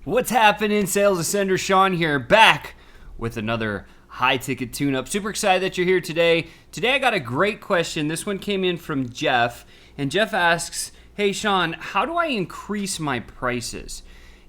What's happening, Sales Ascender? Sean here, back with another high-ticket tune-up. Super excited that you're here today. Today I got a great question. This one came in from Jeff, and Jeff asks, hey Sean, how do I increase my prices?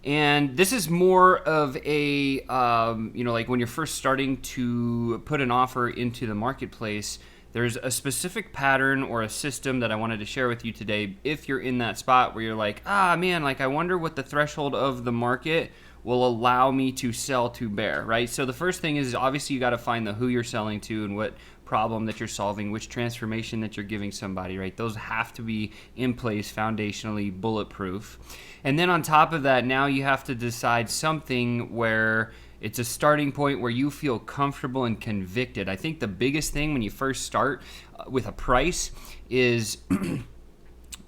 And this is more of a, like when you're first starting to put an offer into the marketplace, there's a specific pattern or a system that I wanted to share with you today. If you're in that spot where you're like, I wonder what the threshold of the market will allow me to sell to bear, right? So the first thing is obviously you got to find the who you're selling to and what problem that you're solving, which transformation that you're giving somebody, right? Those have to be in place, foundationally bulletproof. And then on top of that, now you have to decide something where it's a starting point where you feel comfortable and convicted. I think the biggest thing when you first start with a price is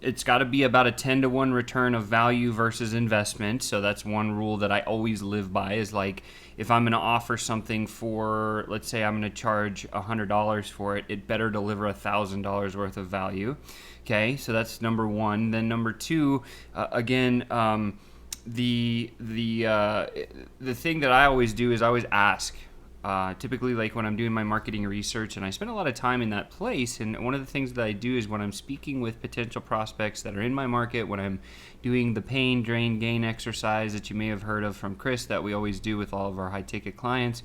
it's got to be about a 10-to-1 return of value versus investment. So that's one rule that I always live by is like if I'm going to offer something for, let's say I'm going to charge $100 for it, it better deliver $1,000 worth of value. Okay, so that's number one. Then number two, the thing that I always do is I always ask. Typically, like when I'm doing my marketing research, and I spend a lot of time in that place. And one of the things that I do is when I'm speaking with potential prospects that are in my market, when I'm doing the pain, drain, gain exercise that you may have heard of from Chris that we always do with all of our high-ticket clients.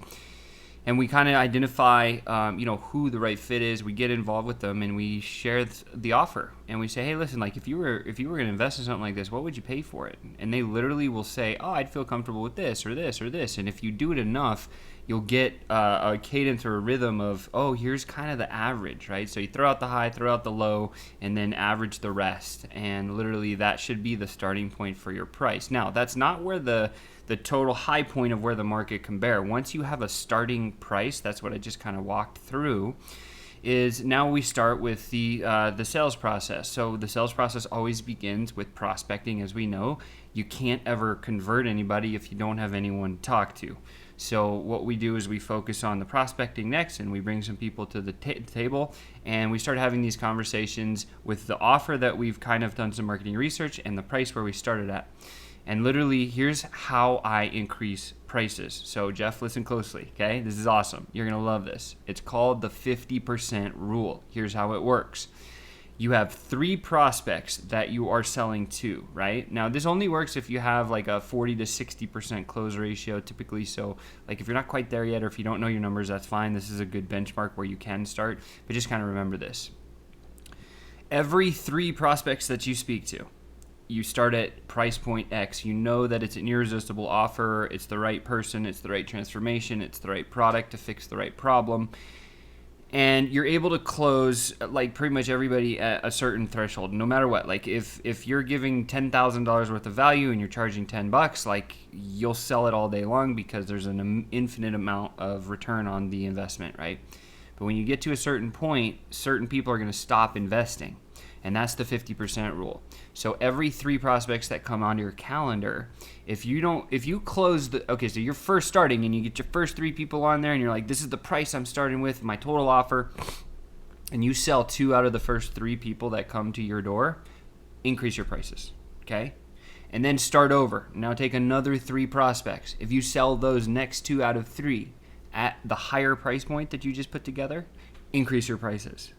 And we kind of identify, who the right fit is. We get involved with them, and we share the offer. And we say, hey, listen, like if you were going to invest in something like this, what would you pay for it? And they literally will say, I'd feel comfortable with this or this or this. And if you do it enough, you'll get a cadence or a rhythm of, here's kind of the average, right? So you throw out the high, throw out the low, and then average the rest. And literally that should be the starting point for your price. Now, that's not where the total high point of where the market can bear. Once you have a starting price, that's what I just kind of walked through, is now we start with the sales process. So the sales process always begins with prospecting, as we know. You can't ever convert anybody if you don't have anyone to talk to. So what we do is we focus on the prospecting next, and we bring some people to the table, and we start having these conversations with the offer that we've kind of done some marketing research and the price where we started at. And literally, here's how I increase prices. So Jeff, listen closely, okay? This is awesome. You're going to love this. It's called the 50% rule. Here's how it works. You have 3 prospects that you are selling to, right? Now, this only works if you have like a 40 to 60% close ratio typically. So like if you're not quite there yet or if you don't know your numbers, that's fine. This is a good benchmark where you can start. But just kind of remember this. Every 3 prospects that you speak to, you start at price point X. You know that it's an irresistible offer. It's the right person. It's the right transformation. It's the right product to fix the right problem. And you're able to close like pretty much everybody at a certain threshold, no matter what. Like if you're giving $10,000 worth of value and you're charging $10, like you'll sell it all day long because there's an infinite amount of return on the investment, right? But when you get to a certain point, certain people are going to stop investing. And that's the 50% rule. So every 3 prospects that come onto your calendar, if you close so you're first starting and you get your first 3 people on there and you're like, this is the price I'm starting with, my total offer, and you sell 2 out of the first 3 people that come to your door, increase your prices, okay? And then start over. Now take another 3 prospects. If you sell those next 2 out of 3 at the higher price point that you just put together, increase your prices.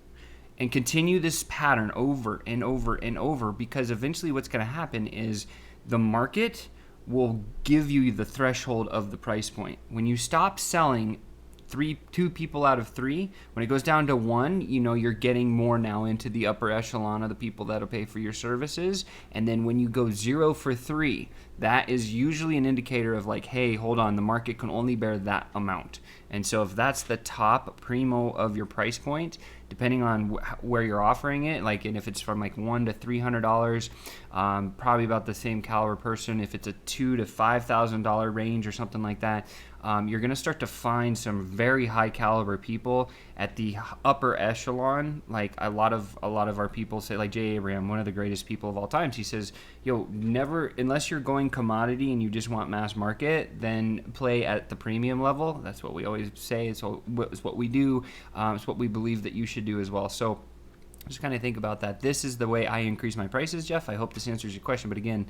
And continue this pattern over and over and over, because eventually what's going to happen is the market will give you the threshold of the price point. When you stop selling 2 people out of 3, when it goes down to 1, you're getting more now into the upper echelon of the people that'll pay for your services. And then when you go 0 for 3, that is usually an indicator of like, hey, hold on, the market can only bear that amount. And so if that's the top primo of your price point, depending on where you're offering it, and if it's from like $100 to $300, probably about the same caliber person. If it's a $2,000 to $5,000 range or something like that, you're going to start to find some very high caliber people at the upper echelon. Like a lot of our people say, like Jay Abraham, one of the greatest people of all time, he says, never, unless you're going commodity and you just want mass market, then play at the premium level. That's what we always say. It's what we do. It's what we believe that you should do as well. So just kind of think about that. This is the way I increase my prices, Jeff. I hope this answers your question. But again,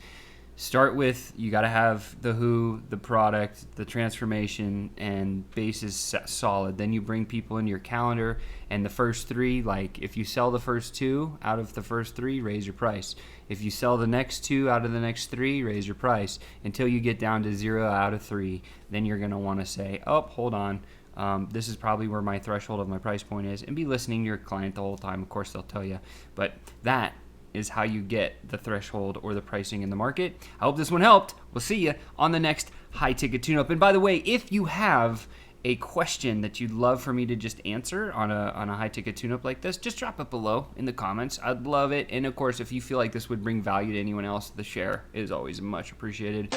Start with, you got to have the who, the product, the transformation, and base is solid. Then you bring people into your calendar, and the first three, like if you sell the first two out of the first three, raise your price. If you sell the next two out of the next three, raise your price until you get down to 0 out of 3. Then you're going to want to say, oh, hold on. This is probably where my threshold of my price point is, and be listening to your client the whole time. Of course, they'll tell you, but that is how you get the threshold or the pricing in the market. I hope this one helped. We'll see you on the next high ticket tune-up. And by the way, if you have a question that you'd love for me to just answer on a high ticket tune-up like this, just drop it below in the comments. I'd love it. And of course, if you feel like this would bring value to anyone else, the share is always much appreciated.